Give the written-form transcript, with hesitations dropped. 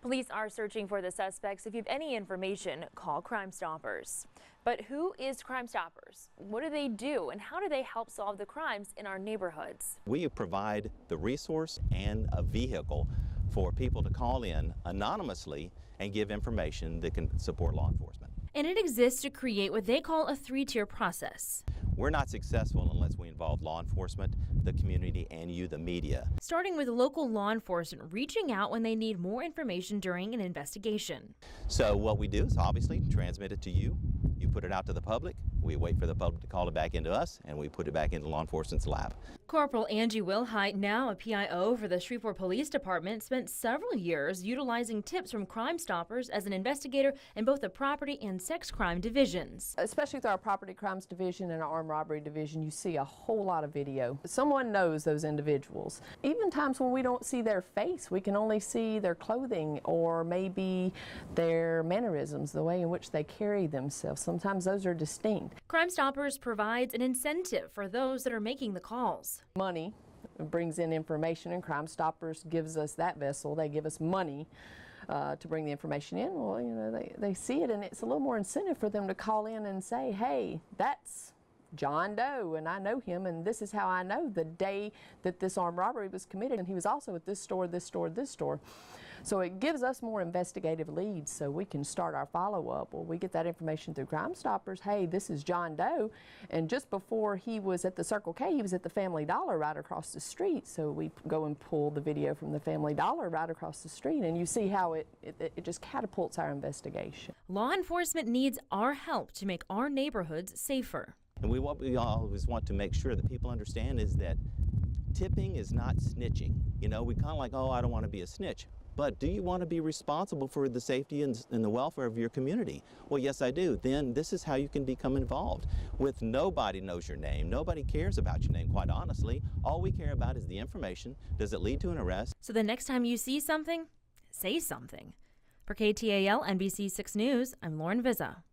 Police are searching for the suspects. If you have any information, call Crime Stoppers. But who is Crime Stoppers? What do they do, and how do they help solve the crimes in our neighborhoods? We provide the resource and a vehicle for people to call in anonymously and give information that can support law enforcement. And it exists to create what they call a three-tier process. We're not successful unless we involve law enforcement, the community, and you, the media. Starting with local law enforcement reaching out when they need more information during an investigation. So what we do is obviously transmit it to you. You put it out to the public. We wait for the public to call it back into us, and we put it back into law enforcement's lab. Corporal Angie Wilhite, now a PIO for the Shreveport Police Department, spent several years utilizing tips from Crime Stoppers as an investigator in both the property and sex crime divisions. Especially through our property crimes division and our armed robbery division, you see a whole lot of video. Someone knows those individuals. Even times when we don't see their face, we can only see their clothing or maybe their mannerisms, the way in which they carry themselves. Sometimes those are distinct. Crime Stoppers provides an incentive for those that are making the calls. Money brings in information, and Crime Stoppers gives us that vessel. They give us money to bring the information in. Well, you know, they see it, and it's a little more incentive for them to call in and say, hey, that's John Doe, and I know him, and this is how I know the day that this armed robbery was committed, and he was also at this store, this store, this store. So it gives us more investigative leads so we can start our follow-up. Well, we get that information through Crime Stoppers. Hey, this is John Doe, and just before he was at the Circle K, he was at the Family Dollar right across the street. So we go and pull the video from the Family Dollar right across the street, and you see how it just catapults our investigation. Law enforcement needs our help to make our neighborhoods safer. And what we always want to make sure that people understand is that tipping is not snitching. You know, we kind of like, oh, I don't want to be a snitch. But do you want to be responsible for the safety and the welfare of your community? Well, yes, I do. Then this is how you can become involved. With nobody knows your name, nobody cares about your name, quite honestly. All we care about is the information. Does it lead to an arrest? So the next time you see something, say something. For KTAL NBC 6 News, I'm Lauren Vizza.